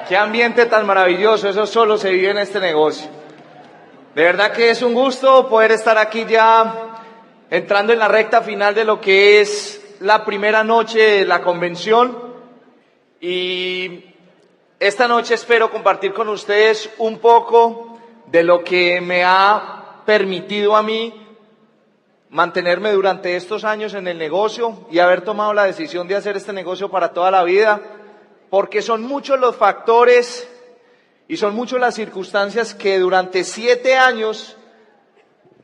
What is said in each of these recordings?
Qué ambiente tan maravilloso, eso solo se vive en este negocio. De verdad que es un gusto poder estar aquí ya entrando en la recta final de lo que es la primera noche de la convención. Y esta noche espero compartir con ustedes un poco de lo que me ha permitido a mí mantenerme durante estos años en el negocio y haber tomado la decisión de hacer este negocio para toda la vida, porque son muchos los factores y son muchas las circunstancias que durante 7 años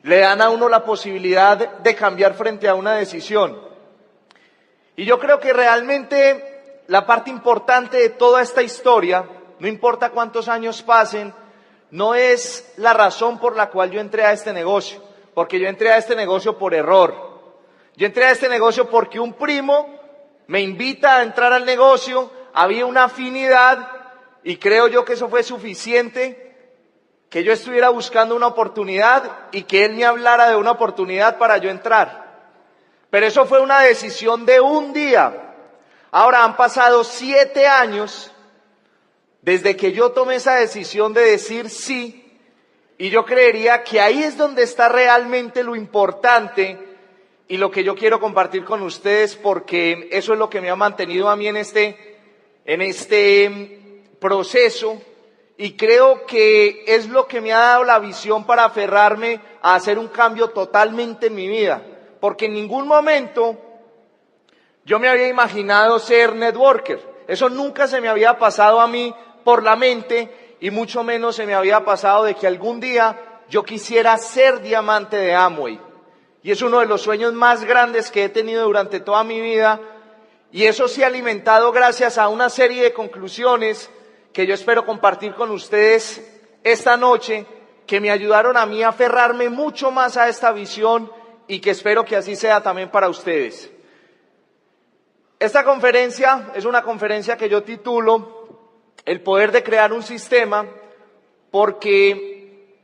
le dan a uno la posibilidad de cambiar frente a una decisión. Y yo creo que realmente la parte importante de toda esta historia, no importa cuántos años pasen, no es la razón por la cual yo entré a este negocio, porque yo entré a este negocio por error. Yo entré a este negocio porque un primo me invita a entrar al negocio, había una afinidad y creo yo que eso fue suficiente, que yo estuviera buscando una oportunidad y que él me hablara de una oportunidad para yo entrar. Pero eso fue una decisión de un día. Ahora han pasado 7 años desde que yo tomé esa decisión de decir sí, y yo creería que ahí es donde está realmente lo importante y lo que yo quiero compartir con ustedes, porque eso es lo que me ha mantenido a mí en este proceso, y creo que es lo que me ha dado la visión para aferrarme a hacer un cambio totalmente en mi vida, porque en ningún momento yo me había imaginado ser networker. Eso nunca se me había pasado a mí por la mente, y mucho menos se me había pasado de que algún día yo quisiera ser diamante de Amway. Y es uno de los sueños más grandes que he tenido durante toda mi vida, y eso se ha alimentado gracias a una serie de conclusiones que yo espero compartir con ustedes esta noche, que me ayudaron a mí a aferrarme mucho más a esta visión y que espero que así sea también para ustedes. Esta conferencia es una conferencia que yo titulo El poder de crear un sistema, porque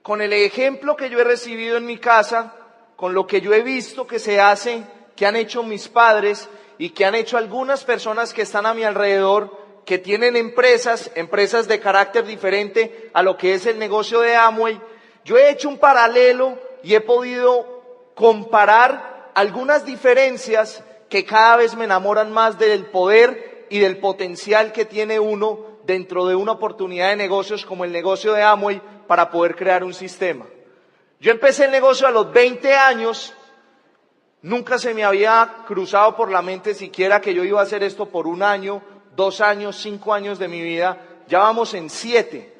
con el ejemplo que yo he recibido en mi casa, con lo que yo he visto que se hace, que han hecho mis padres y que han hecho algunas personas que están a mi alrededor, que tienen empresas de carácter diferente a lo que es el negocio de Amway, yo he hecho un paralelo y he podido comparar algunas diferencias que cada vez me enamoran más del poder y del potencial que tiene uno dentro de una oportunidad de negocios como el negocio de Amway para poder crear un sistema. Yo empecé el negocio a los 20 años, nunca se me había cruzado por la mente siquiera que yo iba a hacer esto por 1 año, 2 años, 5 años de mi vida, ya vamos en 7.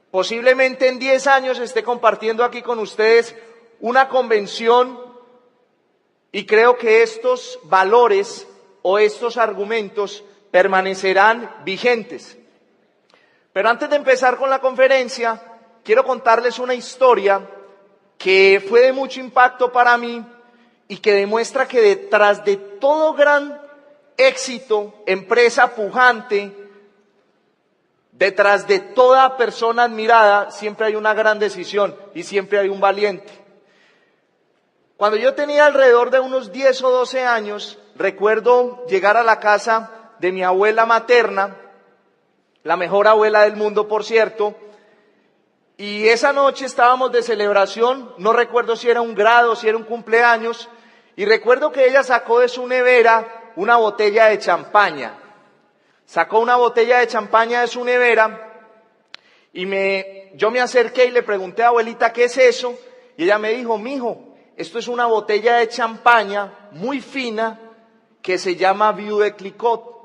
Posiblemente en 10 años esté compartiendo aquí con ustedes una convención, y creo que estos valores o estos argumentos permanecerán vigentes. Pero antes de empezar con la conferencia, quiero contarles una historia que fue de mucho impacto para mí y que demuestra que detrás de todo gran éxito, empresa pujante, detrás de toda persona admirada, siempre hay una gran decisión y siempre hay un valiente. Cuando yo tenía alrededor de unos 10 o 12 años, recuerdo llegar a la casa de mi abuela materna, la mejor abuela del mundo, por cierto, y esa noche estábamos de celebración, no recuerdo si era un grado, si era un cumpleaños, y recuerdo que ella sacó de su nevera una botella de champaña. Sacó una botella de champaña de su nevera y yo me acerqué y le pregunté a abuelita, ¿qué es eso? Y ella me dijo, mijo, esto es una botella de champaña muy fina que se llama Vieux de Clicquot.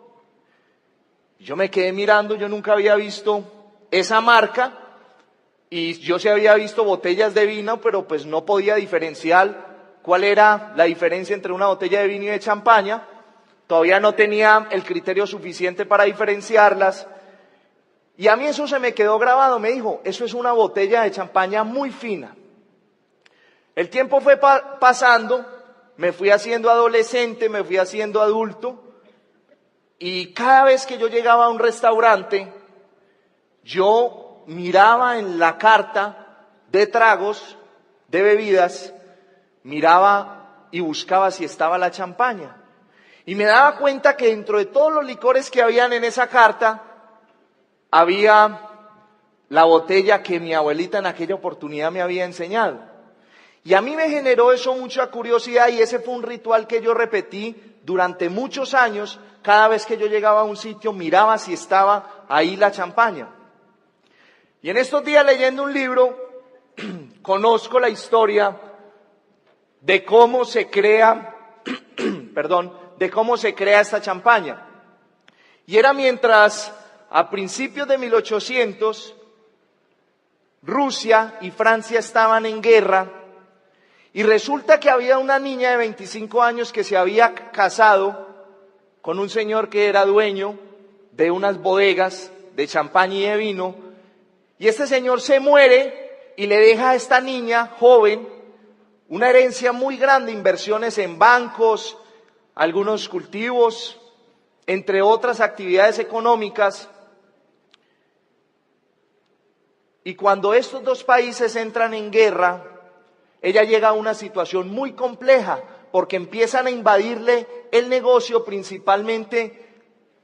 Yo me quedé mirando, yo nunca había visto esa marca y yo sí había visto botellas de vino, pero pues no podía diferenciar cuál era la diferencia entre una botella de vino y de champaña. Todavía no tenía el criterio suficiente para diferenciarlas. Y a mí eso se me quedó grabado. Me dijo, eso es una botella de champaña muy fina. El tiempo fue pasando, me fui haciendo adolescente, me fui haciendo adulto. Y cada vez que yo llegaba a un restaurante, yo miraba en la carta de tragos, de bebidas, miraba y buscaba si estaba la champaña. Y me daba cuenta que dentro de todos los licores que habían en esa carta, había la botella que mi abuelita en aquella oportunidad me había enseñado. Y a mí me generó eso mucha curiosidad y ese fue un ritual que yo repetí durante muchos años. Cada vez que yo llegaba a un sitio miraba si estaba ahí la champaña. Y en estos días leyendo un libro conozco la historia de cómo se crea, de cómo se crea esta champaña. Y era mientras a principios de 1800 Rusia y Francia estaban en guerra y resulta que había una niña de 25 años que se había casado con un señor que era dueño de unas bodegas de champaña y de vino, y este señor se muere y le deja a esta niña joven una herencia muy grande, inversiones en bancos, algunos cultivos, entre otras actividades económicas. Y cuando estos dos países entran en guerra, ella llega a una situación muy compleja, porque empiezan a invadirle el negocio, principalmente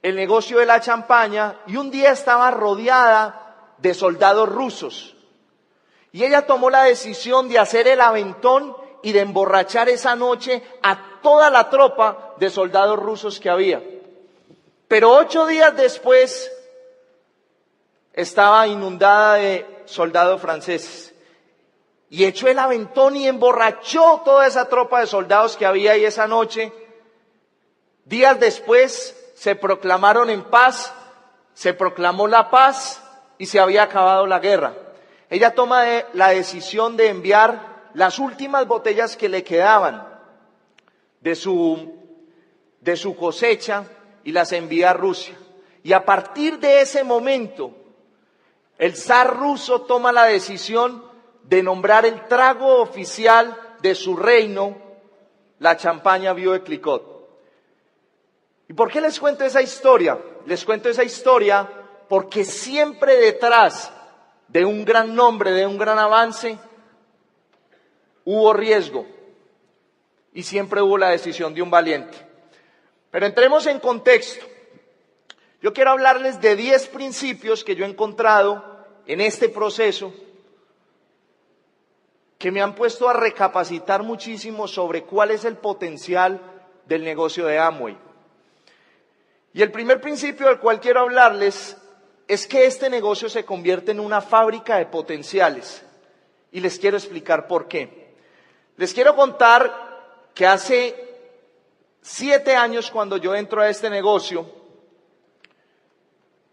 el negocio de la champaña, y un día estaba rodeada de soldados rusos. Y ella tomó la decisión de hacer el aventón y de emborrachar esa noche a toda la tropa de soldados rusos que había. Pero 8 días después estaba inundada de soldados franceses. Y echó el aventón y emborrachó toda esa tropa de soldados que había ahí esa noche. Días después se proclamaron en paz, se proclamó la paz y se había acabado la guerra. Ella toma la decisión de enviar las últimas botellas que le quedaban de su cosecha y las envía a Rusia. Y a partir de ese momento, el zar ruso toma la decisión de nombrar el trago oficial de su reino, la champaña Vieux de Clicquot. ¿Y por qué les cuento esa historia? Les cuento esa historia porque siempre detrás de un gran nombre, de un gran avance, hubo riesgo y siempre hubo la decisión de un valiente. Pero entremos en contexto. Yo quiero hablarles de 10 principios que yo he encontrado en este proceso que me han puesto a recapacitar muchísimo sobre cuál es el potencial del negocio de Amway. Y el primer principio del cual quiero hablarles es que este negocio se convierte en una fábrica de potenciales. Y les quiero explicar por qué. Les quiero contar que hace 7 años, cuando yo entro a este negocio,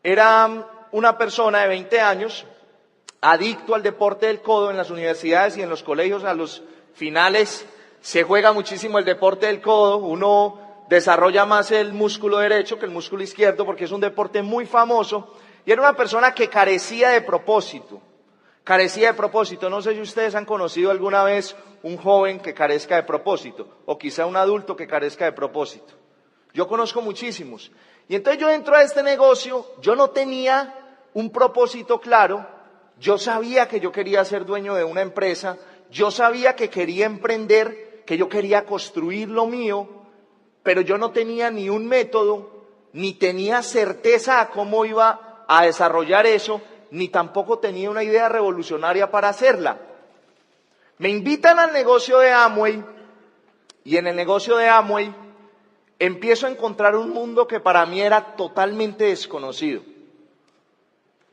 era una persona de 20 años, adicto al deporte del codo. En las universidades y en los colegios a los finales se juega muchísimo el deporte del codo. Uno desarrolla más el músculo derecho que el músculo izquierdo porque es un deporte muy famoso. Y era una persona que carecía de propósito. No sé si ustedes han conocido alguna vez un joven que carezca de propósito, o quizá un adulto que carezca de propósito. Yo conozco muchísimos. Y entonces yo entro a este negocio, yo no tenía un propósito claro. Yo sabía que yo quería ser dueño de una empresa, yo sabía que quería emprender, que yo quería construir lo mío, pero yo no tenía ni un método, ni tenía certeza a cómo iba a desarrollar eso, ni tampoco tenía una idea revolucionaria para hacerla. Me invitan al negocio de Amway, y en el negocio de Amway empiezo a encontrar un mundo que para mí era totalmente desconocido.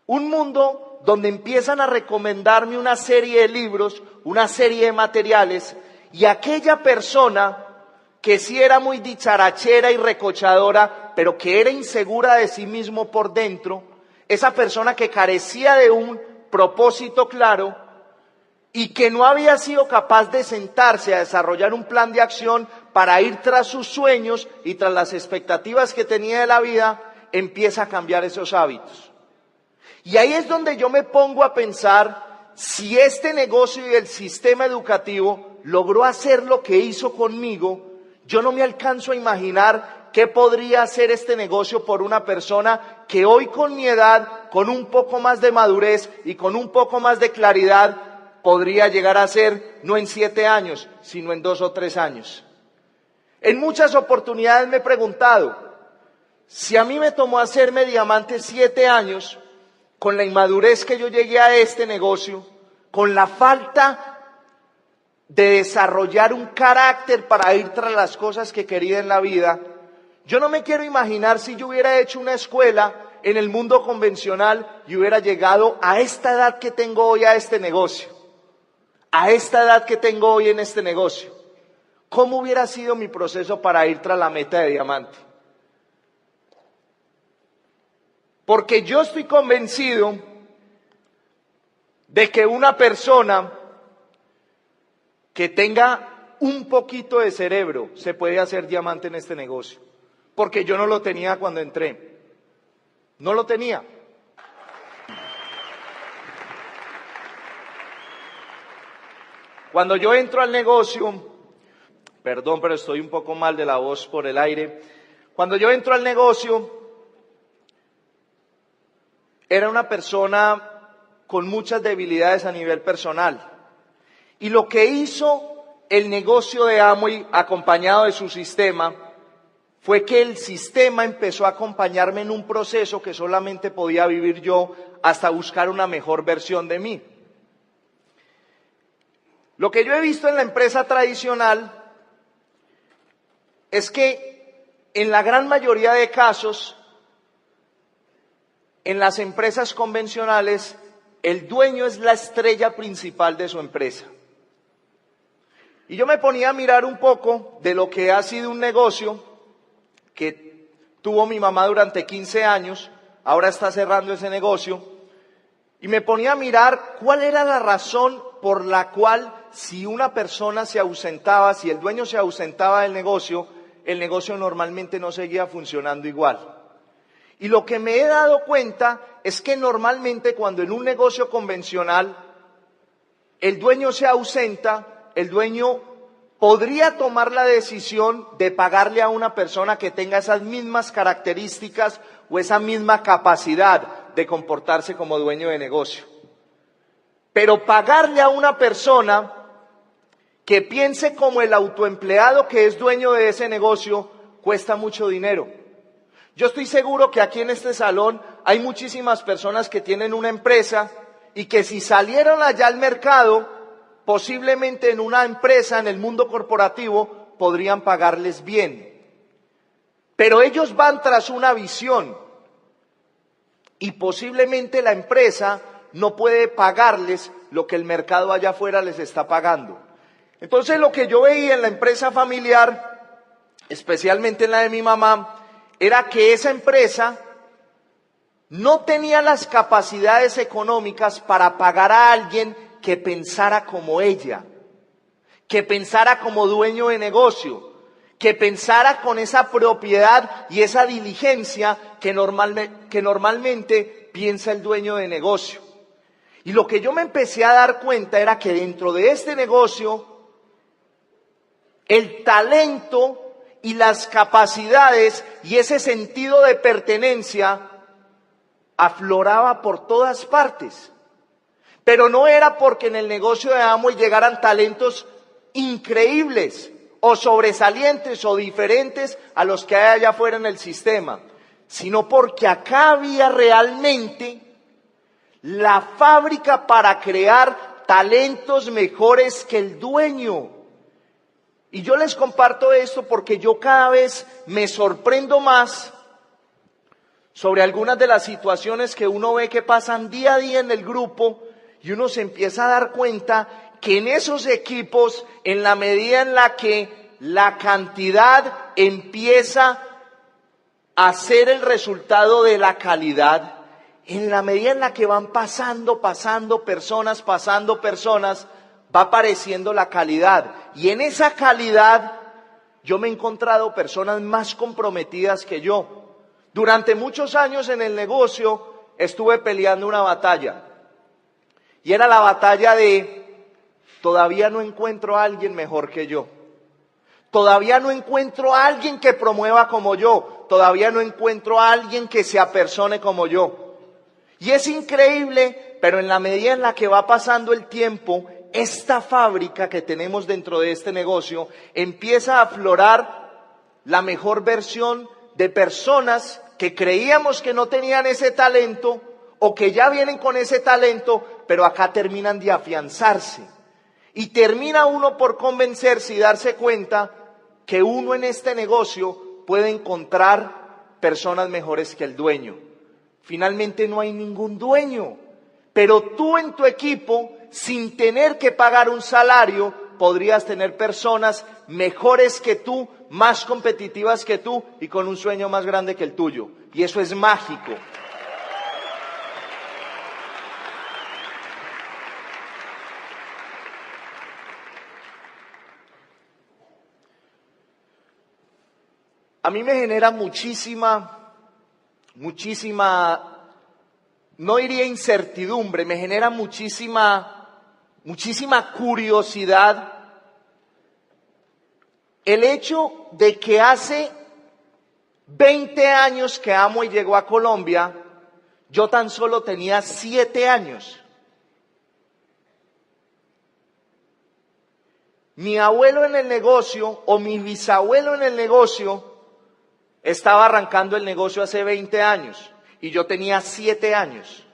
Un mundo donde empiezan a recomendarme una serie de libros, una serie de materiales, y aquella persona que sí era muy dicharachera y recochadora, pero que era insegura de sí mismo por dentro, esa persona que carecía de un propósito claro y que no había sido capaz de sentarse a desarrollar un plan de acción para ir tras sus sueños y tras las expectativas que tenía de la vida, empieza a cambiar esos hábitos. Y ahí es donde yo me pongo a pensar si este negocio y el sistema educativo logró hacer lo que hizo conmigo. Yo no me alcanzo a imaginar qué podría hacer este negocio por una persona que hoy con mi edad, con un poco más de madurez y con un poco más de claridad, podría llegar a ser no en 7 años, sino en 2 o 3 años. En muchas oportunidades me he preguntado, si a mí me tomó hacerme diamante 7 años, con la inmadurez que yo llegué a este negocio, con la falta de desarrollar un carácter para ir tras las cosas que quería en la vida, yo no me quiero imaginar si yo hubiera hecho una escuela en el mundo convencional y hubiera llegado a esta edad que tengo hoy a este negocio, a esta edad que tengo hoy en este negocio. ¿Cómo hubiera sido mi proceso para ir tras la meta de diamante? Porque yo estoy convencido de que una persona que tenga un poquito de cerebro se puede hacer diamante en este negocio. Porque yo no lo tenía cuando entré. No lo tenía. Cuando yo entro al negocio, perdón, pero estoy un poco mal de la voz por el aire. Cuando yo entro al negocio, era una persona con muchas debilidades a nivel personal. Y lo que hizo el negocio de Amway, acompañado de su sistema, fue que el sistema empezó a acompañarme en un proceso que solamente podía vivir yo hasta buscar una mejor versión de mí. Lo que yo he visto en la empresa tradicional es que en la gran mayoría de casos, en las empresas convencionales, el dueño es la estrella principal de su empresa. Y yo me ponía a mirar un poco de lo que ha sido un negocio que tuvo mi mamá durante 15 años, ahora está cerrando ese negocio, y me ponía a mirar cuál era la razón por la cual si una persona se ausentaba, si el dueño se ausentaba del negocio, el negocio normalmente no seguía funcionando igual. Y lo que me he dado cuenta es que normalmente cuando en un negocio convencional el dueño se ausenta, el dueño podría tomar la decisión de pagarle a una persona que tenga esas mismas características o esa misma capacidad de comportarse como dueño de negocio. Pero pagarle a una persona que piense como el autoempleado que es dueño de ese negocio cuesta mucho dinero. Yo estoy seguro que aquí en este salón hay muchísimas personas que tienen una empresa y que si salieran allá al mercado, posiblemente en una empresa, en el mundo corporativo, podrían pagarles bien. Pero ellos van tras una visión y posiblemente la empresa no puede pagarles lo que el mercado allá afuera les está pagando. Entonces lo que yo veía en la empresa familiar, especialmente en la de mi mamá, era que esa empresa no tenía las capacidades económicas para pagar a alguien que pensara como ella, que pensara como dueño de negocio, que pensara con esa propiedad y esa diligencia que normalmente piensa el dueño de negocio. Y lo que yo me empecé a dar cuenta era que dentro de este negocio, el talento y las capacidades y ese sentido de pertenencia afloraba por todas partes. Pero no era porque en el negocio de Amway llegaran talentos increíbles o sobresalientes o diferentes a los que hay allá afuera en el sistema, sino porque acá había realmente la fábrica para crear talentos mejores que el dueño. Y yo les comparto esto porque yo cada vez me sorprendo más sobre algunas de las situaciones que uno ve que pasan día a día en el grupo y uno se empieza a dar cuenta que en esos equipos, en la medida en la que la cantidad empieza a ser el resultado de la calidad, en la medida en la que van pasando personas, va apareciendo la calidad. Y en esa calidad yo me he encontrado personas más comprometidas que yo. Durante muchos años en el negocio estuve peleando una batalla. Y era la batalla de todavía no encuentro a alguien mejor que yo. Todavía no encuentro a alguien que promueva como yo. Todavía no encuentro a alguien que se apersone como yo. Y es increíble, pero en la medida en la que va pasando el tiempo, esta fábrica que tenemos dentro de este negocio empieza a aflorar la mejor versión de personas que creíamos que no tenían ese talento o que ya vienen con ese talento, pero acá terminan de afianzarse. Y termina uno por convencerse y darse cuenta que uno en este negocio puede encontrar personas mejores que el dueño. Finalmente no hay ningún dueño, pero tú en tu equipo, sin tener que pagar un salario, podrías tener personas mejores que tú, más competitivas que tú y con un sueño más grande que el tuyo. Y eso es mágico. A mí me genera muchísima, no diría incertidumbre, me genera muchísima curiosidad el hecho de que hace 20 años que Amway llegó a Colombia, yo tan solo tenía 7 años. Mi abuelo en el negocio o mi bisabuelo en el negocio estaba arrancando el negocio hace 20 años y yo tenía 7 años.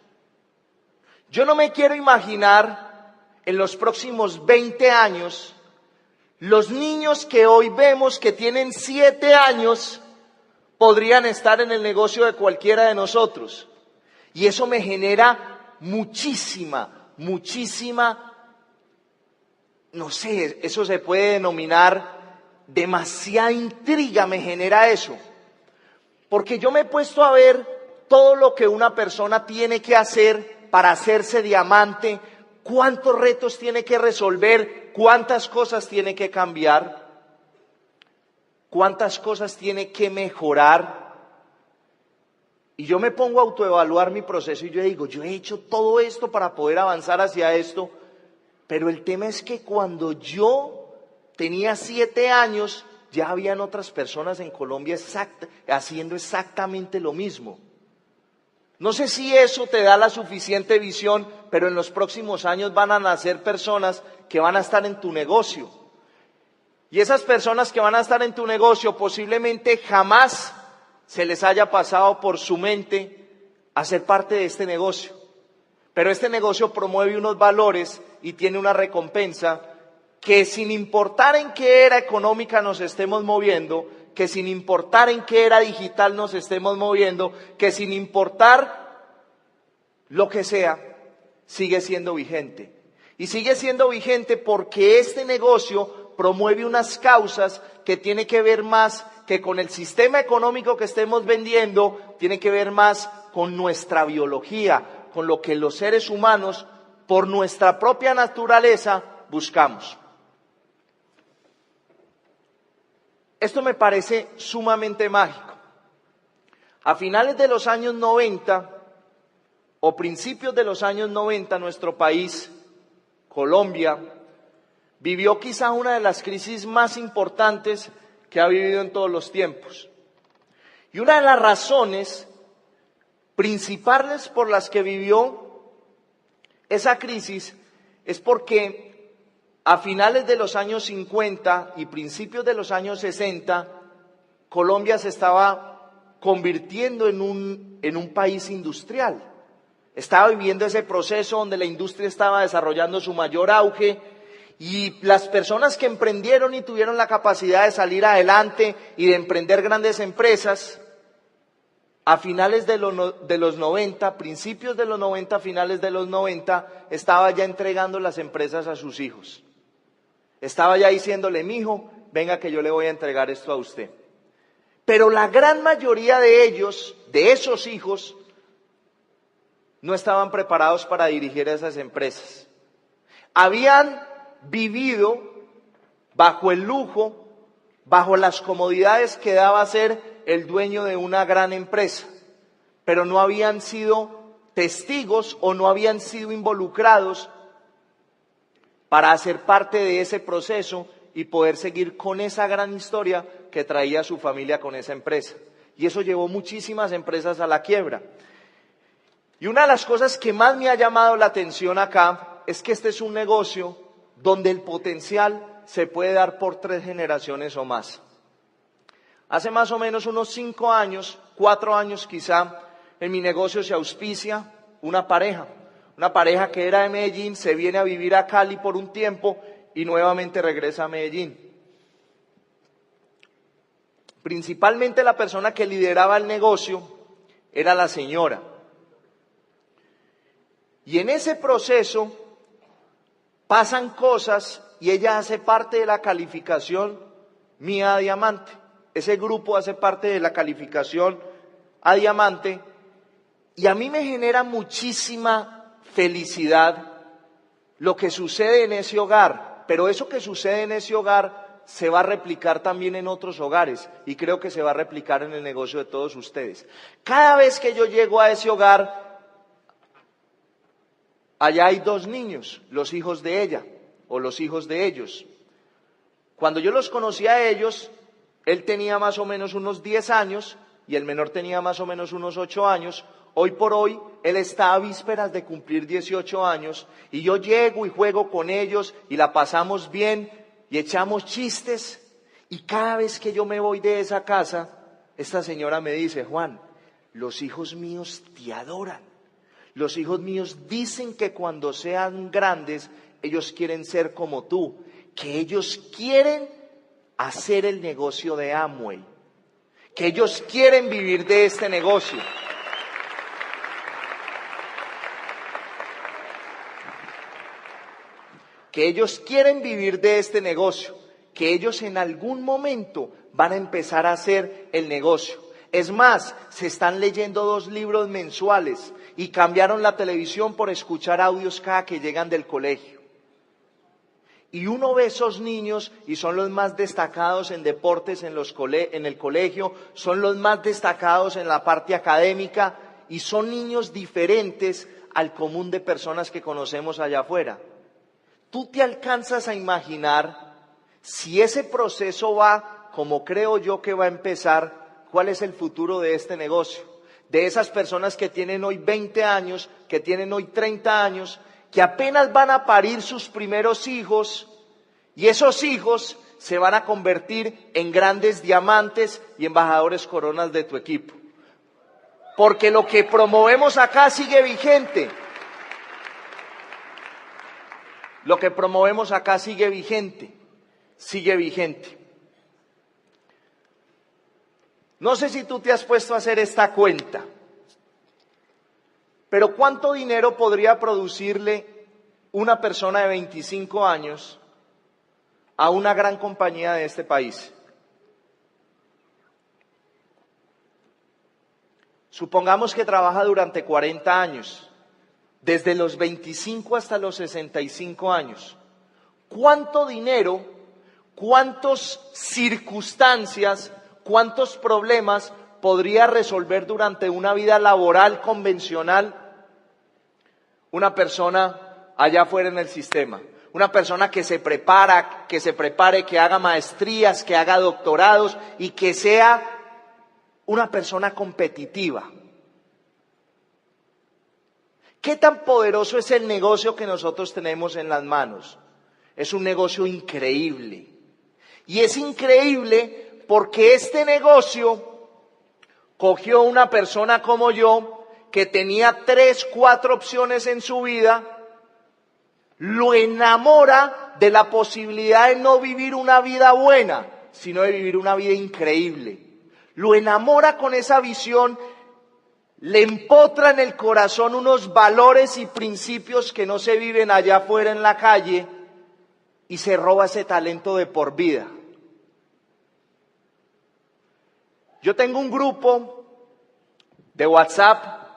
Yo no me quiero imaginar en los próximos 20 años los niños que hoy vemos que tienen 7 años podrían estar en el negocio de cualquiera de nosotros. Y eso me genera muchísima, no sé, eso se puede denominar demasiada intriga, me genera eso. Porque yo me he puesto a ver todo lo que una persona tiene que hacer para hacerse diamante, cuántos retos tiene que resolver, cuántas cosas tiene que cambiar, cuántas cosas tiene que mejorar. Y yo me pongo a autoevaluar mi proceso y yo digo, yo he hecho todo esto para poder avanzar hacia esto, pero el tema es que cuando yo tenía 7 años, ya habían otras personas en Colombia haciendo exactamente lo mismo. No sé si eso te da la suficiente visión, pero en los próximos años van a nacer personas que van a estar en tu negocio. Y esas personas que van a estar en tu negocio posiblemente jamás se les haya pasado por su mente hacer parte de este negocio. Pero este negocio promueve unos valores y tiene una recompensa que sin importar en qué era económica nos estemos moviendo, que sin importar en qué era digital nos estemos moviendo, que sin importar lo que sea, sigue siendo vigente. Y sigue siendo vigente porque este negocio promueve unas causas que tiene que ver más que con el sistema económico que estemos vendiendo, tiene que ver más con nuestra biología, con lo que los seres humanos, por nuestra propia naturaleza, buscamos. Esto me parece sumamente mágico. A finales de los años 90 o principios de los años 90, nuestro país, Colombia, vivió quizá una de las crisis más importantes que ha vivido en todos los tiempos. Y una de las razones principales por las que vivió esa crisis es porque a finales de los años 50 y principios de los años 60, Colombia se estaba convirtiendo en un país industrial. Estaba viviendo ese proceso donde la industria estaba desarrollando su mayor auge y las personas que emprendieron y tuvieron la capacidad de salir adelante y de emprender grandes empresas, a finales de los 90, principios de los 90, finales de los 90, estaba ya entregando las empresas a sus hijos. Estaba ya diciéndole, mijo, venga que yo le voy a entregar esto a usted. Pero la gran mayoría de ellos, de esos hijos, no estaban preparados para dirigir esas empresas. Habían vivido bajo el lujo, bajo las comodidades que daba ser el dueño de una gran empresa, pero no habían sido testigos o no habían sido involucrados para hacer parte de ese proceso y poder seguir con esa gran historia que traía su familia con esa empresa. Y eso llevó muchísimas empresas a la quiebra. Y una de las cosas que más me ha llamado la atención acá es que este es un negocio donde el potencial se puede dar por 3 generaciones o más. Hace más o menos unos 5 años, 4 años quizá, en mi negocio se auspicia una pareja que era de Medellín, se viene a vivir a Cali por un tiempo y nuevamente regresa a Medellín. Principalmente la persona que lideraba el negocio era la señora. Y en ese proceso pasan cosas y ella hace parte de la calificación mía a diamante. Ese grupo hace parte de la calificación a diamante y a mí me genera muchísima felicidad lo que sucede en ese hogar, pero eso que sucede en ese hogar se va a replicar también en otros hogares y creo que se va a replicar en el negocio de todos ustedes. Cada vez que yo llego a ese hogar, allá hay 2 niños, los hijos de ella o los hijos de ellos. Cuando yo los conocí a ellos, él tenía más o menos unos 10 años y el menor tenía más o menos unos 8 años. Hoy por hoy, él está a vísperas de cumplir 18 años y yo llego y juego con ellos y la pasamos bien y echamos chistes. Y cada vez que yo me voy de esa casa, esta señora me dice: Juan, los hijos míos te adoran. Los hijos míos dicen que cuando sean grandes, ellos quieren ser como tú, que ellos quieren hacer el negocio de Amway, que ellos quieren vivir de este negocio. Que ellos quieren vivir de este negocio, que ellos en algún momento van a empezar a hacer el negocio. Es más, se están leyendo 2 libros mensuales y cambiaron la televisión por escuchar audios cada que llegan del colegio. Y uno ve esos niños y son los más destacados en deportes en el colegio, son los más destacados en la parte académica y son niños diferentes al común de personas que conocemos allá afuera. ¿Tú te alcanzas a imaginar si ese proceso va como creo yo que va a empezar? ¿Cuál es el futuro de este negocio? De esas personas que tienen hoy 20 años, que tienen hoy 30 años, que apenas van a parir sus primeros hijos y esos hijos se van a convertir en grandes diamantes y embajadores coronas de tu equipo. Porque lo que promovemos acá sigue vigente. Lo que promovemos acá sigue vigente. No sé si tú te has puesto a hacer esta cuenta, pero ¿cuánto dinero podría producirle una persona de 25 años a una gran compañía de este país? Supongamos que trabaja durante 40 años, desde los 25 hasta los 65 años. ¿Cuánto dinero, cuántas circunstancias, cuántos problemas podría resolver durante una vida laboral convencional una persona allá afuera en el sistema? Una persona que se prepare, que haga maestrías, que haga doctorados y que sea una persona competitiva. ¿Qué tan poderoso es el negocio que nosotros tenemos en las manos? Es un negocio increíble. Y es increíble porque este negocio cogió una persona como yo que tenía 3, 4 opciones en su vida, lo enamora de la posibilidad de no vivir una vida buena, sino de vivir una vida increíble. Lo enamora con esa visión, le empotra en el corazón unos valores y principios que no se viven allá afuera en la calle y se roba ese talento de por vida. Yo tengo un grupo de WhatsApp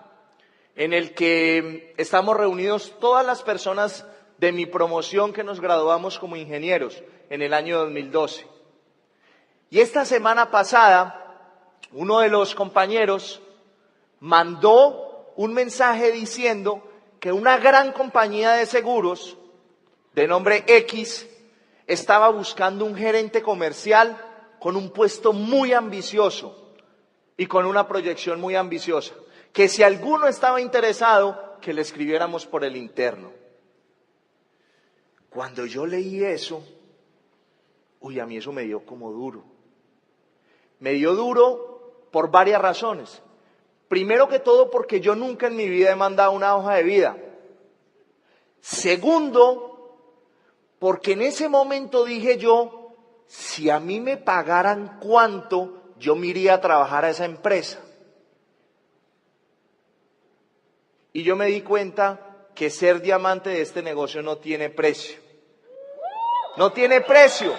en el que estamos reunidos todas las personas de mi promoción que nos graduamos como ingenieros en el año 2012. Y esta semana pasada, uno de los compañeros mandó un mensaje diciendo que una gran compañía de seguros de nombre X estaba buscando un gerente comercial con un puesto muy ambicioso y con una proyección muy ambiciosa, que si alguno estaba interesado, que le escribiéramos por el interno. Cuando yo leí eso, a mí eso me dio como duro. Me dio duro por varias razones. Primero que todo porque yo nunca en mi vida he mandado una hoja de vida. Segundo, porque en ese momento dije yo, si a mí me pagaran cuánto, yo me iría a trabajar a esa empresa. Y yo me di cuenta que ser diamante de este negocio no tiene precio. No tiene precio.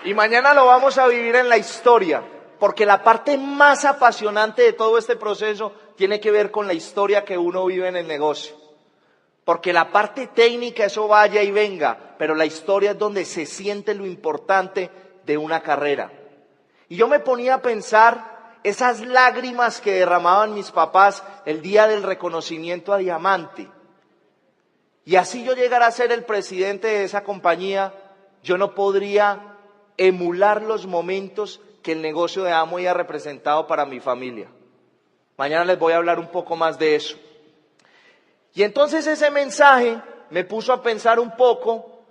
Y mañana lo vamos a vivir en la historia, porque la parte más apasionante de todo este proceso tiene que ver con la historia que uno vive en el negocio. Porque la parte técnica, eso vaya y venga, pero la historia es donde se siente lo importante de una carrera. Y yo me ponía a pensar esas lágrimas que derramaban mis papás el día del reconocimiento a diamante. Y así yo llegara a ser el presidente de esa compañía, yo no podría emular los momentos que el negocio de Amway ha representado para mi familia. Mañana les voy a hablar un poco más de eso. Y entonces ese mensaje me puso a pensar un poco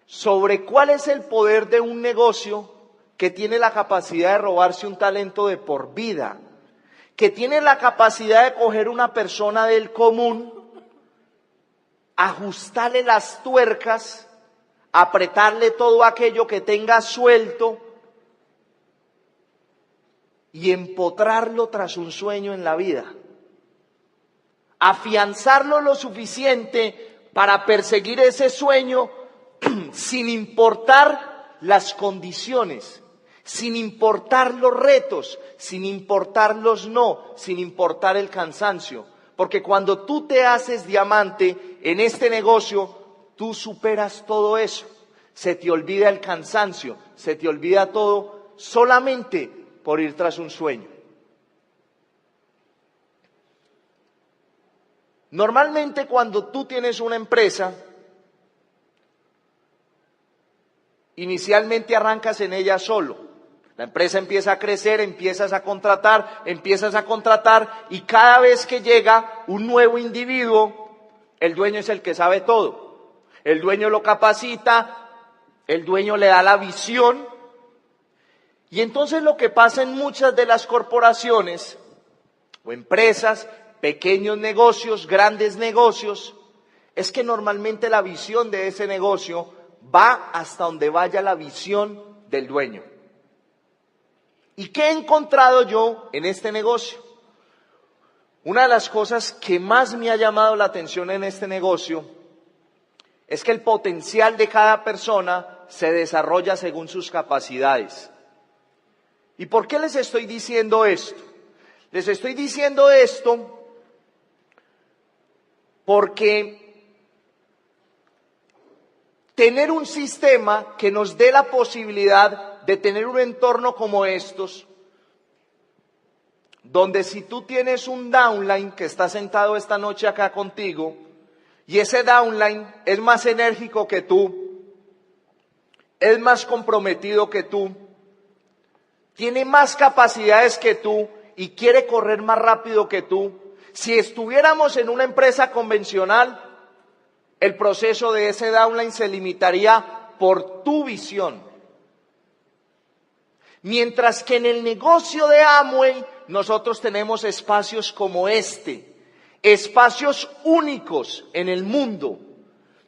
sobre cuál es el poder de un negocio que tiene la capacidad de robarse un talento de por vida, que tiene la capacidad de coger una persona del común, ajustarle las tuercas, apretarle todo aquello que tenga suelto y empotrarlo tras un sueño en la vida. Afianzarlo lo suficiente para perseguir ese sueño sin importar las condiciones, sin importar los retos, sin importar los no, sin importar el cansancio. Porque cuando tú te haces diamante en este negocio, tú superas todo eso. Se te olvida el cansancio, se te olvida todo solamente por ir tras un sueño. Normalmente cuando tú tienes una empresa, inicialmente arrancas en ella solo. La empresa empieza a crecer, empiezas a contratar y cada vez que llega un nuevo individuo, el dueño es el que sabe todo. El dueño lo capacita, el dueño le da la visión. Y entonces lo que pasa en muchas de las corporaciones o empresas, pequeños negocios, grandes negocios, es que normalmente la visión de ese negocio va hasta donde vaya la visión del dueño. ¿Y qué he encontrado yo en este negocio? Una de las cosas que más me ha llamado la atención en este negocio es que el potencial de cada persona se desarrolla según sus capacidades. ¿Y por qué les estoy diciendo esto? Les estoy diciendo esto porque tener un sistema que nos dé la posibilidad de tener un entorno como estos, donde si tú tienes un downline que está sentado esta noche acá contigo, y ese downline es más enérgico que tú, es más comprometido que tú, tiene más capacidades que tú y quiere correr más rápido que tú. Si estuviéramos en una empresa convencional, el proceso de ese downline se limitaría por tu visión. Mientras que en el negocio de Amway nosotros tenemos espacios como este, espacios únicos en el mundo,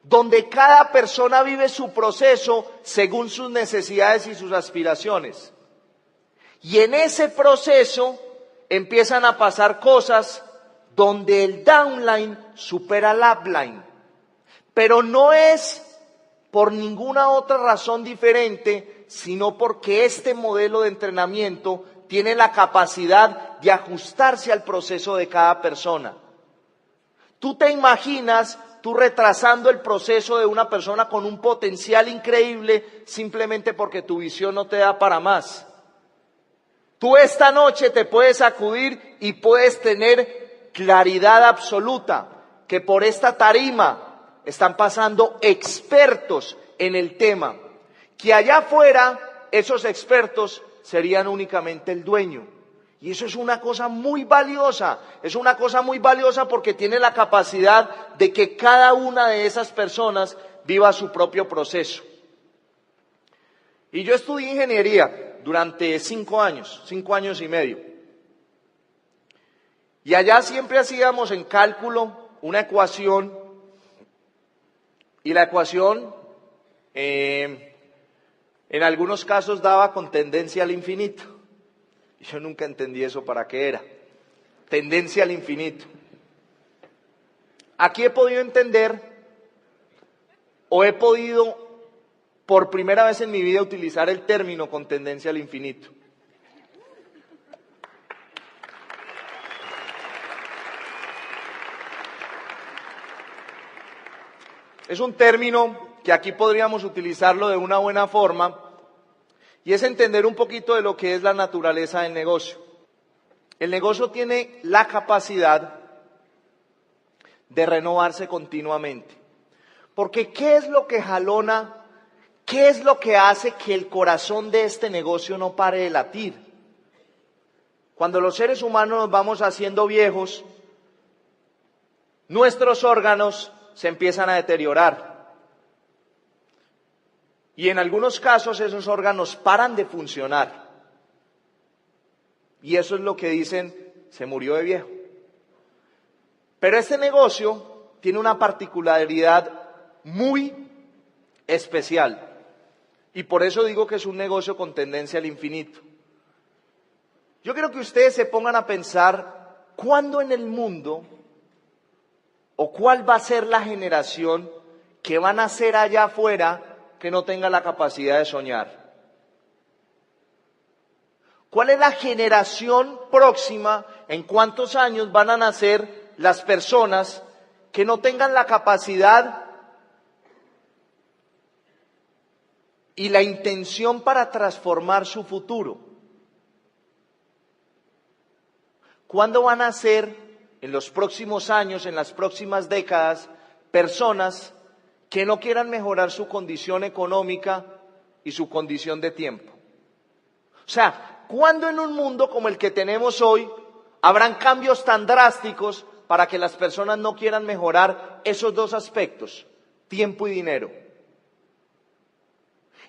donde cada persona vive su proceso según sus necesidades y sus aspiraciones. Y en ese proceso empiezan a pasar cosas donde el downline supera al upline. Pero no es por ninguna otra razón diferente, sino porque este modelo de entrenamiento tiene la capacidad de ajustarse al proceso de cada persona. Tú te imaginas tú retrasando el proceso de una persona con un potencial increíble simplemente porque tu visión no te da para más. Tú esta noche te puedes acudir y puedes tener claridad absoluta que por esta tarima están pasando expertos en el tema, que allá afuera esos expertos serían únicamente el dueño. Y eso es una cosa muy valiosa, porque tiene la capacidad de que cada una de esas personas viva su propio proceso. Y yo estudié ingeniería. durante 5 años, 5 años y medio. Y allá siempre hacíamos en cálculo una ecuación, y la ecuación en algunos casos daba con tendencia al infinito. Y yo nunca entendí eso para qué era. Tendencia al infinito. Aquí he podido entender, o he podido por primera vez en mi vida utilizar el término con tendencia al infinito. Es un término que aquí podríamos utilizarlo de una buena forma, y es entender un poquito de lo que es la naturaleza del negocio. El negocio tiene la capacidad de renovarse continuamente. Porque ¿qué es lo que jalona? ¿Qué es lo que hace que el corazón de este negocio no pare de latir? Cuando los seres humanos nos vamos haciendo viejos, nuestros órganos se empiezan a deteriorar. Y en algunos casos esos órganos paran de funcionar. Y eso es lo que dicen, se murió de viejo. Pero este negocio tiene una particularidad muy especial. Y por eso digo que es un negocio con tendencia al infinito. Yo quiero que ustedes se pongan a pensar cuándo en el mundo o cuál va a ser la generación que van a ser allá afuera que no tenga la capacidad de soñar. ¿Cuál es la generación próxima? ¿En cuántos años van a nacer las personas que no tengan la capacidad y la intención para transformar su futuro? ¿Cuándo van a ser en los próximos años, en las próximas décadas, personas que no quieran mejorar su condición económica y su condición de tiempo? O sea, ¿cuándo en un mundo como el que tenemos hoy habrán cambios tan drásticos para que las personas no quieran mejorar esos dos aspectos, tiempo y dinero?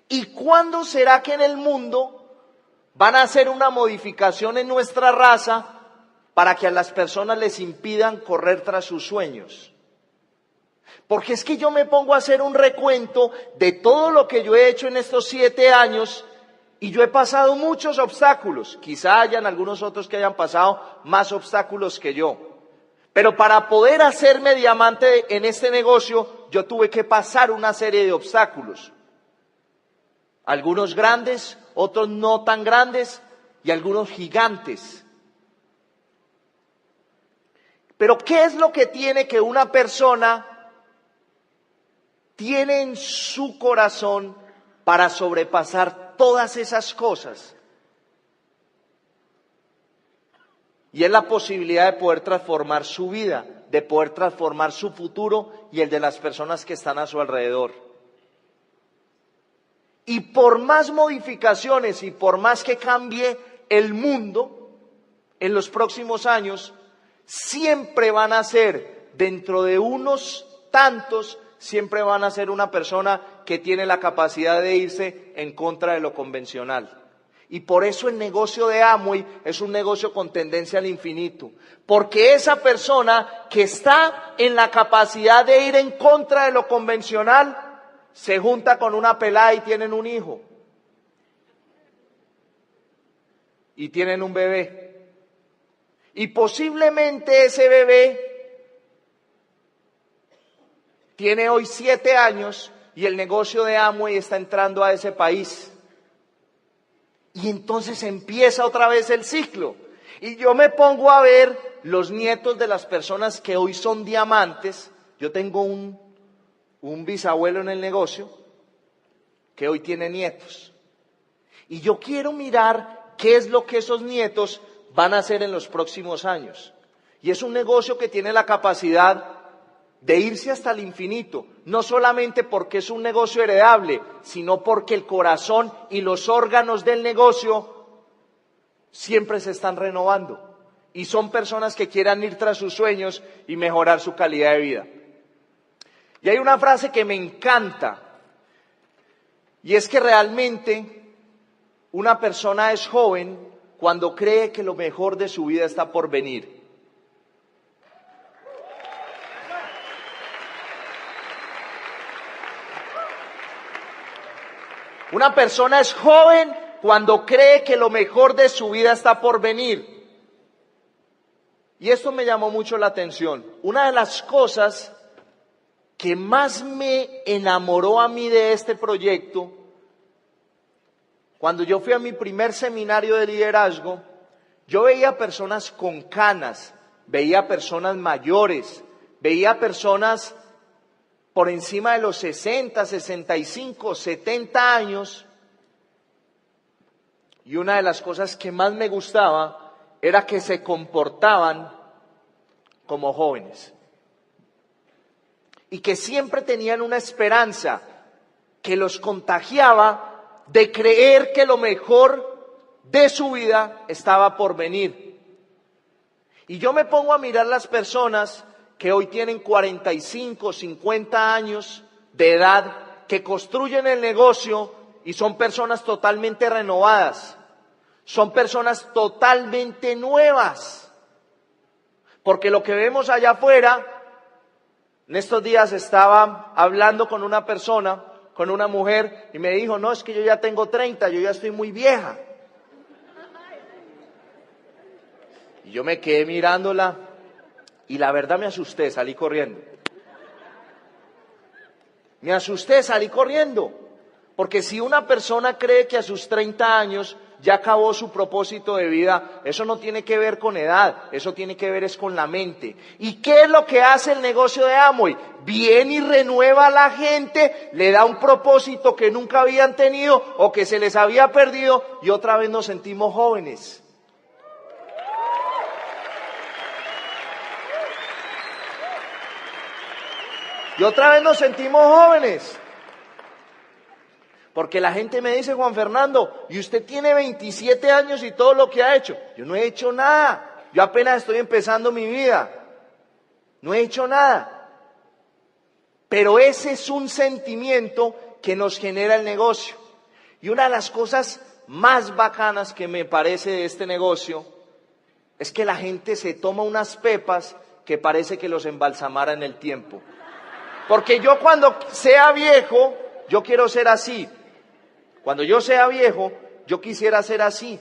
¿Y cuándo será que en el mundo van a hacer una modificación en nuestra raza para que a las personas les impidan correr tras sus sueños? Porque es que yo me pongo a hacer un recuento de todo lo que yo he hecho en estos 7 años y yo he pasado muchos obstáculos. Quizá hayan algunos otros que hayan pasado más obstáculos que yo. Pero para poder hacerme diamante en este negocio, yo tuve que pasar una serie de obstáculos. Algunos grandes, otros no tan grandes y algunos gigantes. Pero ¿qué es lo que tiene que una persona tiene en su corazón para sobrepasar todas esas cosas? Y es la posibilidad de poder transformar su vida, de poder transformar su futuro y el de las personas que están a su alrededor. Y por más modificaciones y por más que cambie el mundo en los próximos años, siempre van a ser, dentro de unos tantos, siempre van a ser una persona que tiene la capacidad de irse en contra de lo convencional. Y por eso el negocio de Amway es un negocio con tendencia al infinito. Porque esa persona que está en la capacidad de ir en contra de lo convencional, se junta con una pelada y tienen un hijo. Y tienen un bebé. Y posiblemente ese bebé tiene hoy 7 años y el negocio de Amway está entrando a ese país. Y entonces empieza otra vez el ciclo. Y yo me pongo a ver los nietos de las personas que hoy son diamantes. Yo tengo un bisabuelo en el negocio que hoy tiene nietos. Y yo quiero mirar qué es lo que esos nietos van a hacer en los próximos años. Y es un negocio que tiene la capacidad de irse hasta el infinito, no solamente porque es un negocio heredable, sino porque el corazón y los órganos del negocio siempre se están renovando. Y son personas que quieran ir tras sus sueños y mejorar su calidad de vida. Y hay una frase que me encanta, y es que realmente Una persona es joven cuando cree que lo mejor de su vida está por venir. Una persona es joven cuando cree que lo mejor de su vida está por venir. Y esto me llamó mucho la atención. Una de las cosas que más me enamoró a mí de este proyecto, cuando yo fui a mi primer seminario de liderazgo, yo veía personas con canas, veía personas mayores, veía personas por encima de los 60, 65, 70 años. Y una de las cosas que más me gustaba era que se comportaban como jóvenes. Y que siempre tenían una esperanza que los contagiaba de creer que lo mejor de su vida estaba por venir. Y yo me pongo a mirar las personas que hoy tienen 45, 50 años de edad, que construyen el negocio y son personas totalmente renovadas, son personas totalmente nuevas. Porque lo que vemos allá afuera, en estos días estaba hablando con una persona, con una mujer, y me dijo, no, es que yo ya tengo 30, yo ya estoy muy vieja. Y yo me quedé mirándola, y la verdad me asusté, salí corriendo. Me asusté, salí corriendo. Porque si una persona cree que a sus 30 años ya acabó su propósito de vida, eso no tiene que ver con edad, eso tiene que ver es con la mente. ¿Y qué es lo que hace el negocio de Amway? Viene y renueva a la gente, le da un propósito que nunca habían tenido o que se les había perdido y otra vez nos sentimos jóvenes. Y otra vez nos sentimos jóvenes. Porque la gente me dice, Juan Fernando, y usted tiene 27 años y todo lo que ha hecho. Yo no he hecho nada. Yo apenas estoy empezando mi vida. No he hecho nada. Pero ese es un sentimiento que nos genera el negocio. Y una de las cosas más bacanas que me parece de este negocio es que la gente se toma unas pepas que parece que los embalsamara en el tiempo. Porque yo cuando sea viejo, yo quiero ser así. Cuando yo sea viejo, yo quisiera ser así.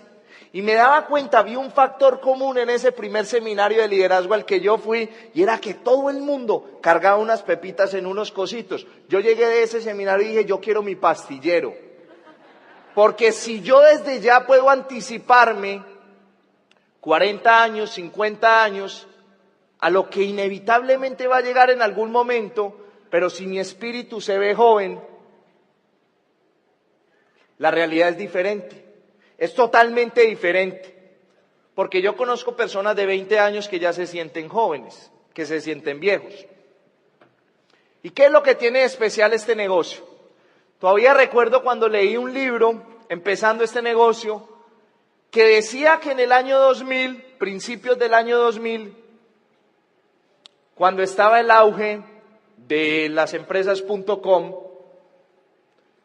Y me daba cuenta, vi un factor común en ese primer seminario de liderazgo al que yo fui, y era que todo el mundo cargaba unas pepitas en unos cositos. Yo llegué de ese seminario y dije, yo quiero mi pastillero. Porque si yo desde ya puedo anticiparme 40 años, 50 años, a lo que inevitablemente va a llegar en algún momento, pero si mi espíritu se ve joven, la realidad es diferente, es totalmente diferente, porque yo conozco personas de 20 años que ya se sienten jóvenes, que se sienten viejos. ¿Y qué es lo que tiene de especial este negocio? Todavía recuerdo cuando leí un libro, empezando este negocio, que decía que en el año 2000, principios del año 2000, cuando estaba el auge de las empresas.com,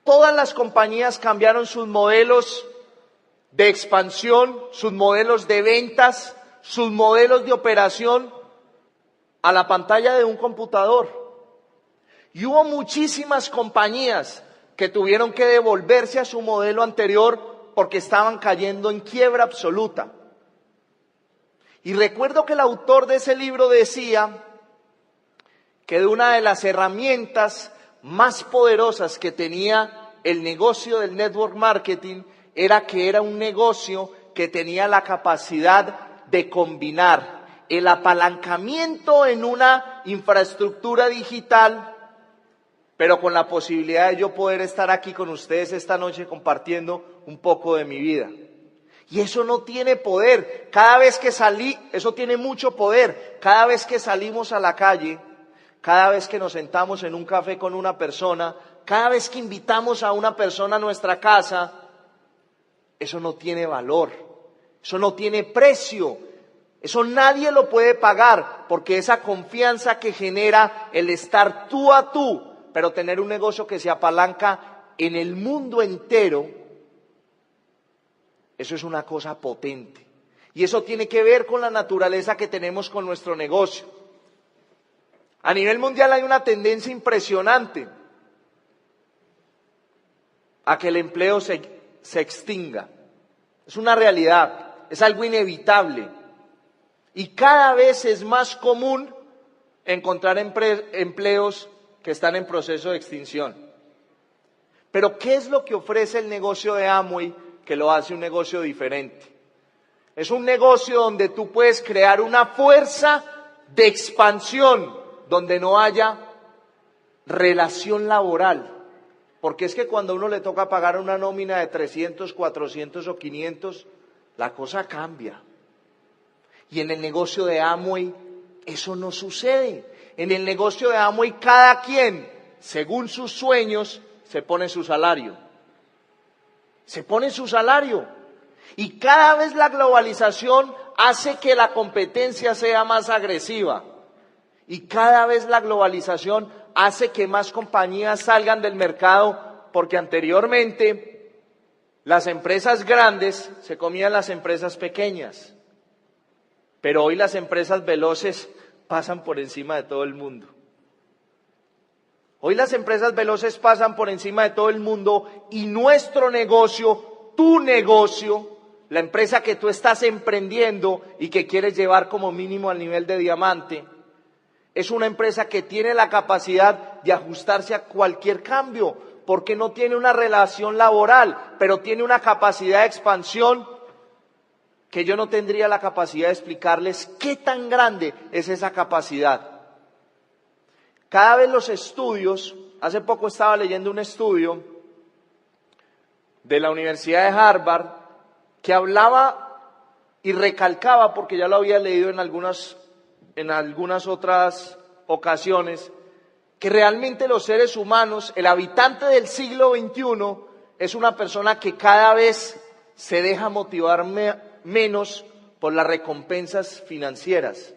todas las compañías cambiaron sus modelos de expansión, sus modelos de ventas, sus modelos de operación a la pantalla de un computador. Y hubo muchísimas compañías que tuvieron que devolverse a su modelo anterior porque estaban cayendo en quiebra absoluta. Y recuerdo que el autor de ese libro decía que de una de las herramientas más poderosas que tenía el negocio del network marketing era que era un negocio que tenía la capacidad de combinar el apalancamiento en una infraestructura digital, pero con la posibilidad de yo poder estar aquí con ustedes esta noche compartiendo un poco de mi vida. Y eso no tiene poder. Cada vez que eso tiene mucho poder. Cada vez que salimos a la calle, cada vez que nos sentamos en un café con una persona, cada vez que invitamos a una persona a nuestra casa, eso no tiene valor, eso no tiene precio, eso nadie lo puede pagar, porque esa confianza que genera el estar tú a tú, pero tener un negocio que se apalanca en el mundo entero, Eso es una cosa potente. Y eso tiene que ver con la naturaleza que tenemos con nuestro negocio. A nivel mundial hay una tendencia impresionante a que el empleo se extinga. Es una realidad, es algo inevitable. Y cada vez es más común encontrar empleos que están en proceso de extinción. Pero ¿qué es lo que ofrece el negocio de Amway que lo hace un negocio diferente? Es un negocio donde tú puedes crear una fuerza de expansión, donde no haya relación laboral. Porque es que cuando a uno le toca pagar una nómina de 300, 400 o 500, la cosa cambia. Y en el negocio de Amway eso no sucede. En el negocio de Amway cada quien, según sus sueños, se pone su salario. Se pone su salario. Y cada vez la globalización hace que la competencia sea más agresiva. Y cada vez la globalización hace que más compañías salgan del mercado, porque anteriormente las empresas grandes se comían las empresas pequeñas. Pero hoy las empresas veloces pasan por encima de todo el mundo. Hoy las empresas veloces pasan por encima de todo el mundo y nuestro negocio, tu negocio, la empresa que tú estás emprendiendo y que quieres llevar como mínimo al nivel de diamante, es una empresa que tiene la capacidad de ajustarse a cualquier cambio, porque no tiene una relación laboral, pero tiene una capacidad de expansión que yo no tendría la capacidad de explicarles qué tan grande es esa capacidad. Cada vez los estudios, hace poco estaba leyendo un estudio de la Universidad de Harvard que hablaba y recalcaba, porque ya lo había leído en algunas otras ocasiones, que realmente los seres humanos, el habitante del siglo XXI, es una persona que cada vez se deja motivar menos por las recompensas financieras.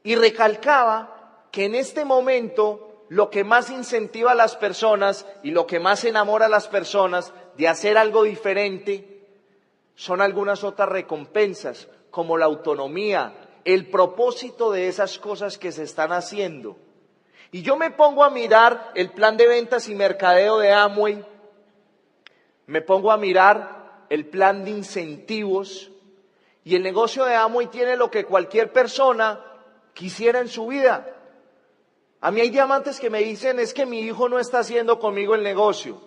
Y recalcaba que en este momento lo que más incentiva a las personas y lo que más enamora a las personas de hacer algo diferente son algunas otras recompensas, como la autonomía, el propósito de esas cosas que se están haciendo. Y yo me pongo a mirar el plan de ventas y mercadeo de Amway, me pongo a mirar el plan de incentivos, y el negocio de Amway tiene lo que cualquier persona quisiera en su vida. A mí hay diamantes que me dicen, es que mi hijo no está haciendo conmigo el negocio,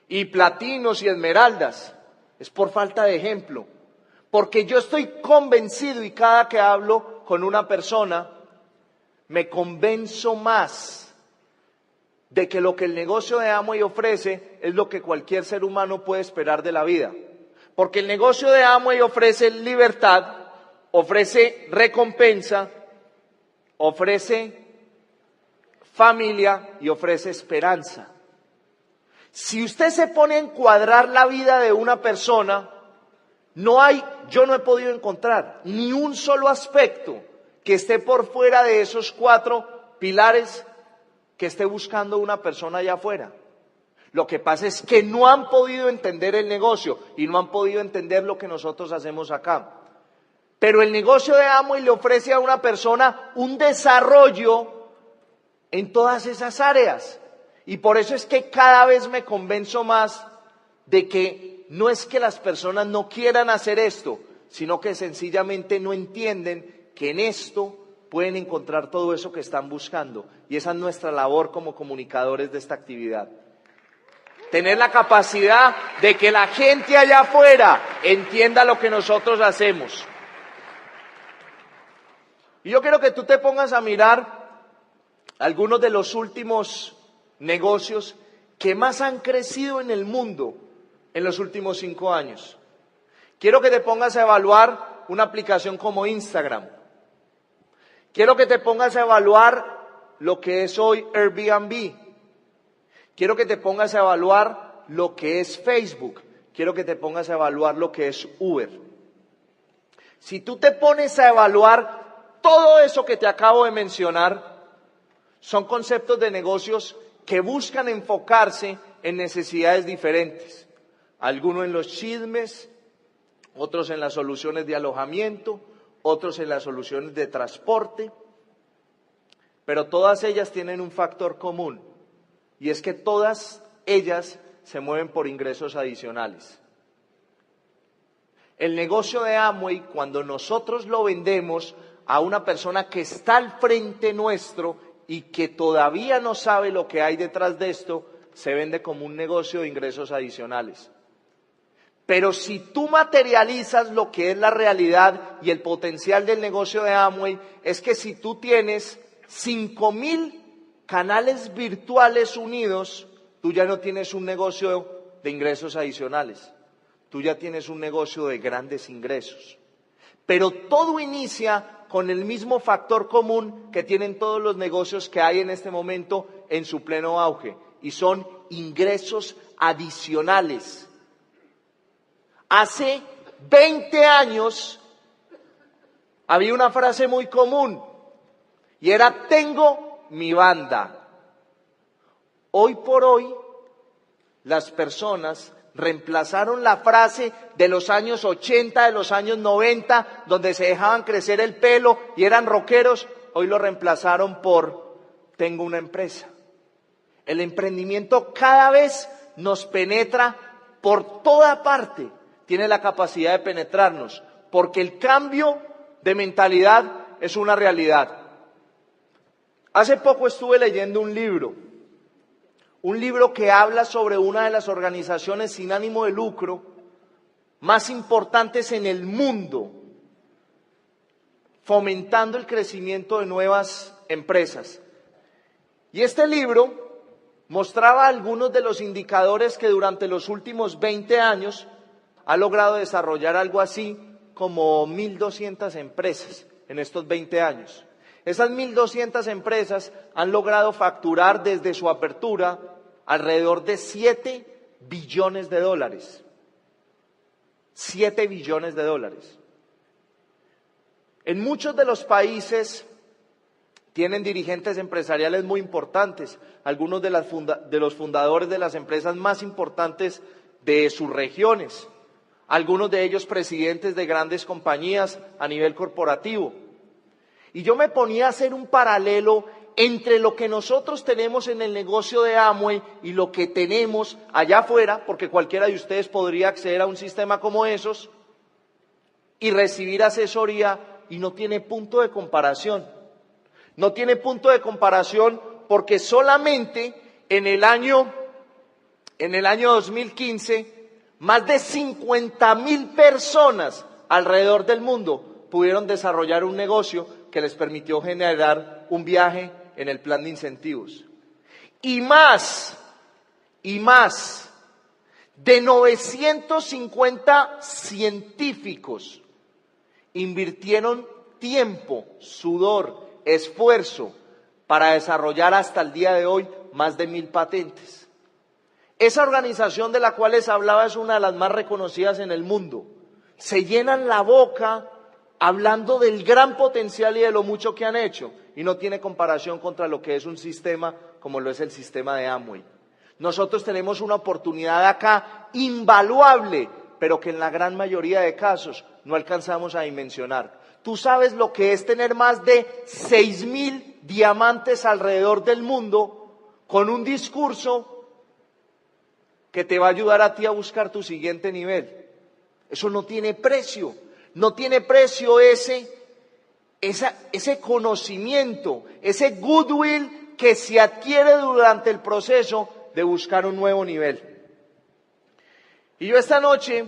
y platinos y esmeraldas, es por falta de ejemplo. Porque yo estoy convencido, y cada que hablo con una persona, me convenzo más de que lo que el negocio de Amway ofrece es lo que cualquier ser humano puede esperar de la vida. Porque el negocio de Amway ofrece libertad, ofrece recompensa, ofrece familia y ofrece esperanza. Si usted se pone a encuadrar la vida de una persona, yo no he podido encontrar ni un solo aspecto que esté por fuera de esos 4 pilares que esté buscando una persona allá afuera. Lo que pasa es que no han podido entender el negocio y no han podido entender lo que nosotros hacemos acá. Pero el negocio de Amway le ofrece a una persona un desarrollo en todas esas áreas. Y por eso es que cada vez me convenzo más de que no es que las personas no quieran hacer esto, sino que sencillamente no entienden que en esto pueden encontrar todo eso que están buscando. Y esa es nuestra labor como comunicadores de esta actividad. Tener la capacidad de que la gente allá afuera entienda lo que nosotros hacemos. Y yo quiero que tú te pongas a mirar algunos de los últimos negocios que más han crecido en el mundo en los últimos 5 años. Quiero que te pongas a evaluar una aplicación como Instagram. Quiero que te pongas a evaluar lo que es hoy Airbnb. Quiero que te pongas a evaluar lo que es Facebook. Quiero que te pongas a evaluar lo que es Uber. Si tú te pones a evaluar todo eso que te acabo de mencionar, son conceptos de negocios que buscan enfocarse en necesidades diferentes. algunos en los chismes, otros en las soluciones de alojamiento, otros en las soluciones de transporte, pero todas ellas tienen un factor común, y es que todas ellas se mueven por ingresos adicionales. El negocio de Amway, cuando nosotros lo vendemos a una persona que está al frente nuestro y que todavía no sabe lo que hay detrás de esto, se vende como un negocio de ingresos adicionales. Pero si tú materializas lo que es la realidad y el potencial del negocio de Amway, es que si tú tienes 5,000 canales virtuales unidos, tú ya no tienes un negocio de ingresos adicionales, tú ya tienes un negocio de grandes ingresos. Pero todo inicia con el mismo factor común que tienen todos los negocios que hay en este momento en su pleno auge, y son ingresos adicionales. Hace 20 años había una frase muy común y era: tengo mi banda. Hoy por hoy las personas reemplazaron la frase de los años 80, de los años 90, donde se dejaban crecer el pelo y eran rockeros. Hoy lo reemplazaron por: tengo una empresa. El emprendimiento cada vez nos penetra por toda parte. Tiene la capacidad de penetrarnos, porque el cambio de mentalidad es una realidad. Hace poco estuve leyendo un libro que habla sobre una de las organizaciones sin ánimo de lucro más importantes en el mundo, fomentando el crecimiento de nuevas empresas. Y este libro mostraba algunos de los indicadores que durante los últimos 20 años ha logrado desarrollar algo así como 1.200 empresas en estos 20 años. Esas 1.200 empresas han logrado facturar desde su apertura alrededor de 7 billones de dólares. 7 billones de dólares. En muchos de los países tienen dirigentes empresariales muy importantes, algunos de los fundadores de las empresas más importantes de sus regiones, algunos de ellos presidentes de grandes compañías a nivel corporativo. Y yo me ponía a hacer un paralelo entre lo que nosotros tenemos en el negocio de Amway y lo que tenemos allá afuera, porque cualquiera de ustedes podría acceder a un sistema como esos y recibir asesoría, y no tiene punto de comparación. No tiene punto de comparación porque solamente en el año 2015, más de 50,000 personas alrededor del mundo pudieron desarrollar un negocio que les permitió generar un viaje en el plan de incentivos. Y más de 950 científicos invirtieron tiempo, sudor, esfuerzo para desarrollar hasta el día de hoy más de 1,000 patentes. Esa organización de la cual les hablaba es una de las más reconocidas en el mundo. Se llenan la boca hablando del gran potencial y de lo mucho que han hecho, y no tiene comparación contra lo que es un sistema como lo es el sistema de Amway. Nosotros tenemos una oportunidad acá invaluable, pero que en la gran mayoría de casos no alcanzamos a dimensionar. Tú sabes lo que es tener más de 6,000 diamantes alrededor del mundo con un discurso que te va a ayudar a ti a buscar tu siguiente nivel. Eso no tiene precio. No tiene precio ese conocimiento, ese goodwill que se adquiere durante el proceso de buscar un nuevo nivel. Y yo esta noche,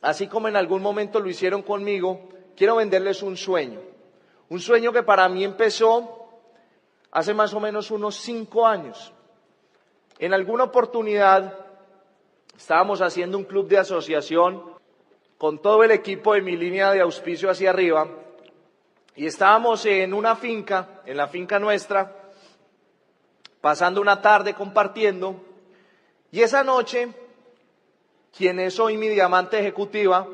así como en algún momento lo hicieron conmigo, quiero venderles un sueño que para mí empezó hace más o menos unos 5 años. En alguna oportunidad estábamos haciendo un club de asociación con todo el equipo de mi línea de auspicio hacia arriba, y estábamos en una finca, en la finca nuestra, pasando una tarde compartiendo, y esa noche, quien es hoy mi diamante ejecutiva,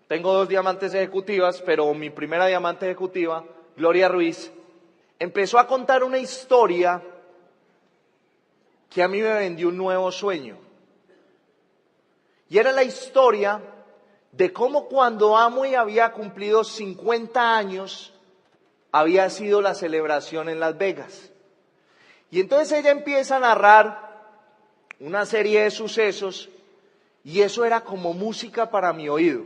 tengo 2 diamantes ejecutivas, pero mi primera diamante ejecutiva, Gloria Ruiz, empezó a contar una historia que a mí me vendió un nuevo sueño. Y era la historia de cómo cuando Amway había cumplido 50 años, había sido la celebración en Las Vegas. Y entonces ella empieza a narrar una serie de sucesos y eso era como música para mi oído.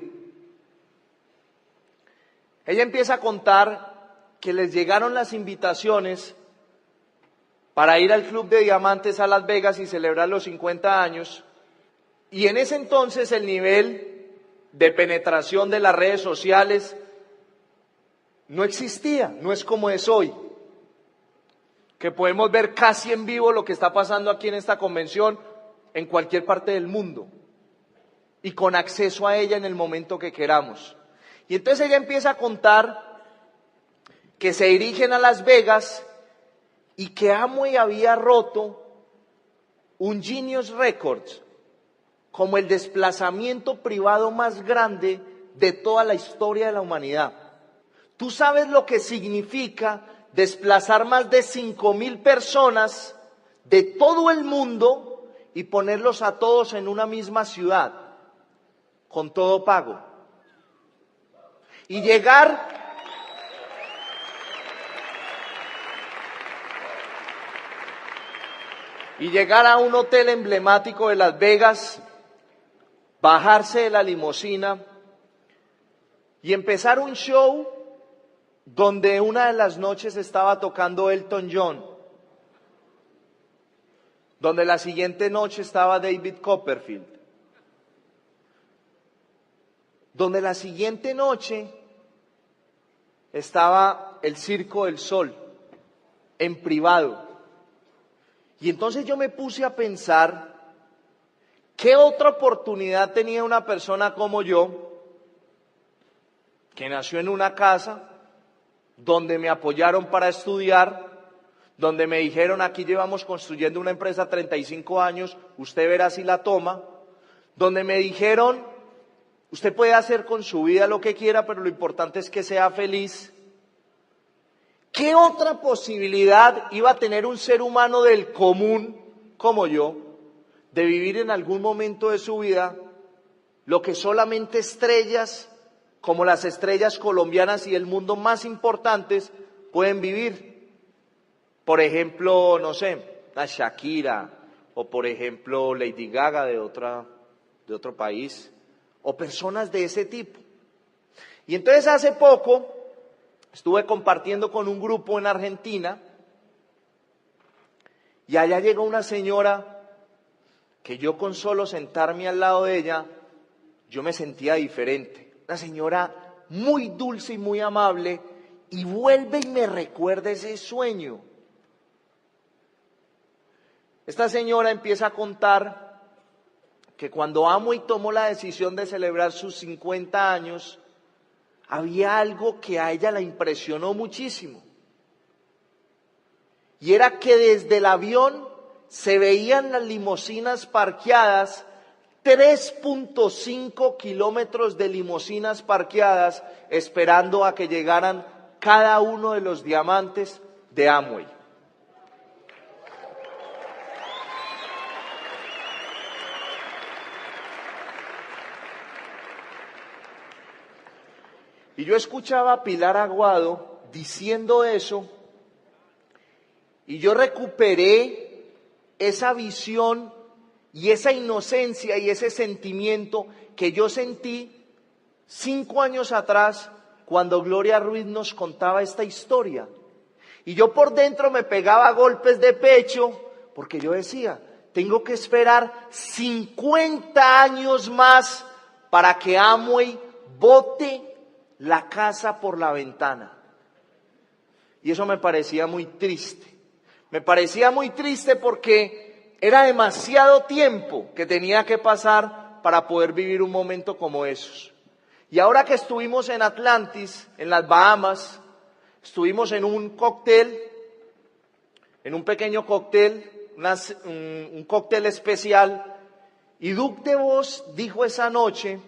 Ella empieza a contar que les llegaron las invitaciones para ir al Club de Diamantes a Las Vegas y celebrar los 50 años. Y en ese entonces el nivel de penetración de las redes sociales no existía, no es como es hoy, que podemos ver casi en vivo lo que está pasando aquí en esta convención en cualquier parte del mundo y con acceso a ella en el momento que queramos. Y entonces ella empieza a contar que se dirigen a Las Vegas y que Amway había roto un Guinness Records como el desplazamiento privado más grande de toda la historia de la humanidad. ¿Tú sabes lo que significa desplazar más de 5,000 personas de todo el mundo y ponerlos a todos en una misma ciudad, con todo pago? Y llegar a un hotel emblemático de Las Vegas, bajarse de la limusina y empezar un show donde una de las noches estaba tocando Elton John, donde la siguiente noche estaba David Copperfield, donde la siguiente noche estaba el Circo del Sol, en privado. Y entonces yo me puse a pensar, ¿qué otra oportunidad tenía una persona como yo, que nació en una casa donde me apoyaron para estudiar, donde me dijeron, aquí llevamos construyendo una empresa 35 años, usted verá si la toma, donde me dijeron, usted puede hacer con su vida lo que quiera, pero lo importante es que sea feliz? ¿Qué otra posibilidad iba a tener un ser humano del común como yo de vivir en algún momento de su vida lo que solamente estrellas como las estrellas colombianas y del mundo más importantes pueden vivir? Por ejemplo, no sé, la Shakira, o por ejemplo Lady Gaga de otro país, o personas de ese tipo. Y entonces hace poco estuve compartiendo con un grupo en Argentina y allá llegó una señora que yo con solo sentarme al lado de ella, yo me sentía diferente. Una señora muy dulce y muy amable y vuelve y me recuerda ese sueño. Esta señora empieza a contar que cuando Amway tomó la decisión de celebrar sus 50 años, había algo que a ella la impresionó muchísimo. Y era que desde el avión se veían las limusinas parqueadas, 3.5 kilómetros de limusinas parqueadas, esperando a que llegaran cada uno de los diamantes de Amway. Y yo escuchaba a Pilar Aguado diciendo eso, y yo recuperé esa visión y esa inocencia y ese sentimiento que yo sentí 5 años atrás cuando Gloria Ruiz nos contaba esta historia. Y yo por dentro me pegaba golpes de pecho porque yo decía, tengo que esperar 50 años más para que Amway bote la casa por la ventana. Y eso me parecía muy triste. Me parecía muy triste porque era demasiado tiempo que tenía que pasar para poder vivir un momento como esos. Y ahora que estuvimos en Atlantis, en las Bahamas, estuvimos en un cóctel, en un pequeño cóctel, un cóctel especial, y Duc de Vos dijo esa noche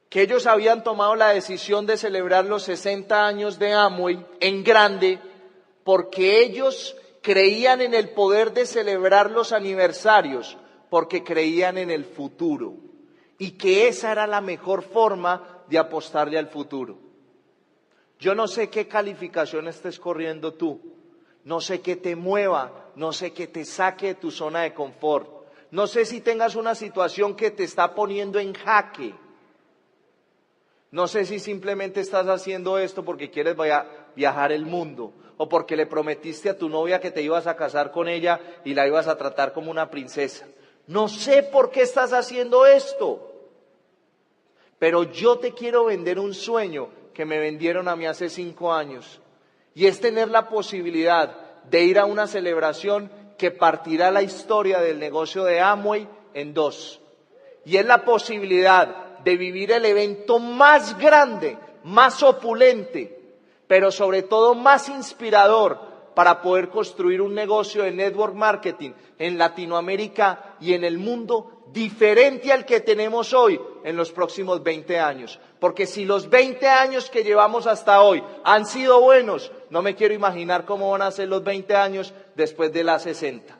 que ellos habían tomado la decisión de celebrar los 60 años de Amway en grande porque ellos creían en el poder de celebrar los aniversarios, porque creían en el futuro y que esa era la mejor forma de apostarle al futuro. Yo no sé qué calificación estés corriendo tú, no sé qué te mueva, no sé qué te saque de tu zona de confort, no sé si tengas una situación que te está poniendo en jaque, no sé si simplemente estás haciendo esto porque quieres viajar el mundo o porque le prometiste a tu novia que te ibas a casar con ella y la ibas a tratar como una princesa. No sé por qué estás haciendo esto, pero yo te quiero vender un sueño que me vendieron a mí hace 5 años, y es tener la posibilidad de ir a una celebración que partirá la historia del negocio de Amway en 2. Y es la posibilidad de vivir el evento más grande, más opulente, pero sobre todo más inspirador para poder construir un negocio de network marketing en Latinoamérica y en el mundo diferente al que tenemos hoy en los próximos 20 años. Porque si los 20 años que llevamos hasta hoy han sido buenos, no me quiero imaginar cómo van a ser los 20 años después de las 60.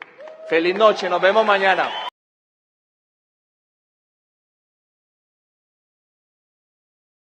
Feliz noche, nos vemos mañana.